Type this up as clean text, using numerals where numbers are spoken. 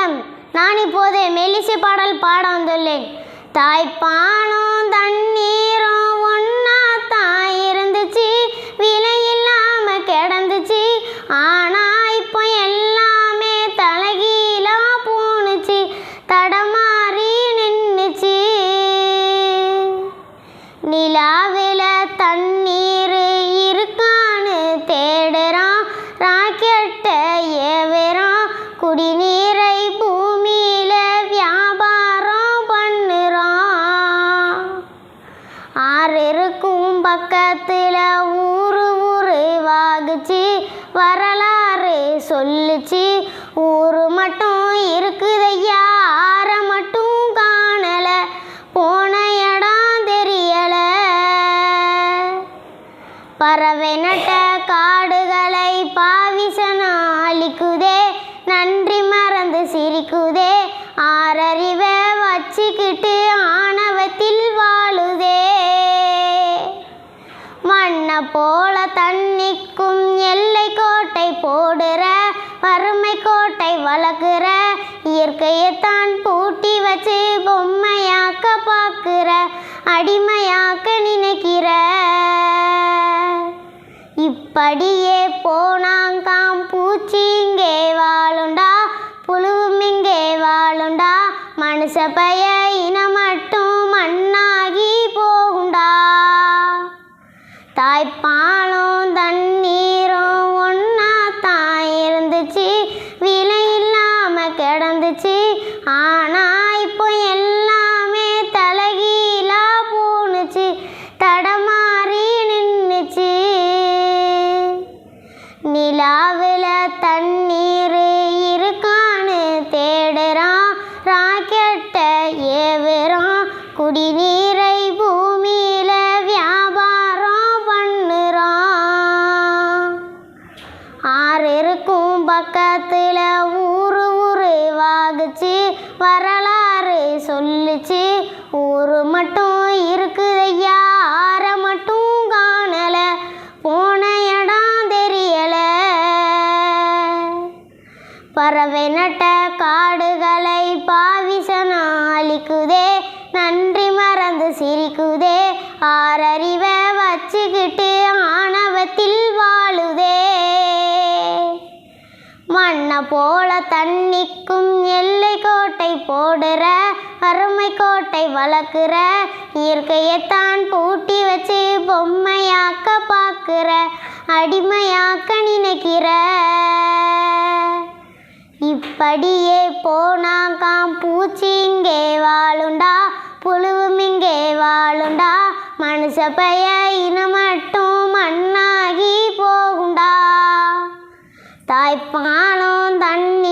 வணக்கம். நான் இப்போது மெல்லிசை பாடல் பாட வந்துள்ளேன். தாய்ப்பாலும் தண்ணீரும் ஒன்னா தான் இருந்துச்சு, விலை இல்லாம கிடந்துச்சு. ஆனா இப்போ எல்லாமே தலைகீழா போணுச்சு, தடமாறி நின்னுச்சு. நிலாவில தண்ணீர் இருக்கான்னு தேடுறான், ராக்கெட்ட ஏவுறான், குடிநீரை பூமியில வியாபாரம் பண்ணுறான். ஆறு இருக்கும் பக்கத்துல ஊரு வாகுச்சு, வரலாறு சொல்லுச்சு. ஊரு மட்டும் இருக்குதையா, ஆற மட்டும் காணல, போன இடம் தெரியல. பறவை நட்ட காடுகளை பாவிசனா அழிக்குதே, நன்றி மறந்து சிரிக்குதே. ஆறறிவை வச்சுக்கிட்டு ஆணவத்தில் வாழுதே. மண்ணை போல தண்ணிக்கும் எல்லை கோட்டை போடுற, வறுமை கோட்டை வளர்க்குற, இயற்கையைத்தான் பூட்டி வச்சு பொம்மையாக்க பார்க்குற, அடிமையாக்க நினைக்கிற. இப்படியே போனாங்காம் பூச்சி இங்கே வாழுண்டா, புழுவும் இங்கே வாழுண்டா, மனுஷ பய இனம் மட்டும் மண்ணாகி போகுண்டா. தாய்ப்பாலும் தண்ணீரும் ஒன்னா தான் இருந்துச்சு, விலை இல்லாம கிடந்துச்சு. ஆனா இப்போ எல்லாமே தலைகீழா போணுச்சு, தடமாறி நின்னுச்சு. நிலாவில தண்ணீர் இருக்கான்னு தேடுறான், ராக்கெட்ட ஏவுறான், குடிநீரை பூமியில வியாபாரம் பண்ணுறான். ஆறு இருக்கும் பக்கத்துல ஊரு வாகுச்சு, வரலாறு சொல்லுச்சு. ஊரு மட்டும் இருக்குதையா, ஆற மட்டும் காணல, போன இடம் தெரியல. பறவை நட்ட காடுகளை பாவிசனா அழிக்குதே, நன்றி மறந்து சிரிக்குதே. ஆறறிவை வச்சுக்கிட்டு ஆணவத்தில் வாழுதே. மண்ணை போல தண்ணிக்கும் எல்லை கோட்டை போடுற, வறுமை கோட்டை வளர்க்குற, இயற்கையைத்தான் பூட்டி வச்சு பொம்மையாக்க பார்க்குற, அடிமையாக்க நினைக்கிற. இப்படியே போனாங்காம் பூச்சி இங்கே வாழுண்டா, புழுவும் இங்கே வாழுண்டா, மனுஷ பய இனம் மட்டும் மண்ணாகி போகுண்டா. தாய்ப்பாலும் தண்ணி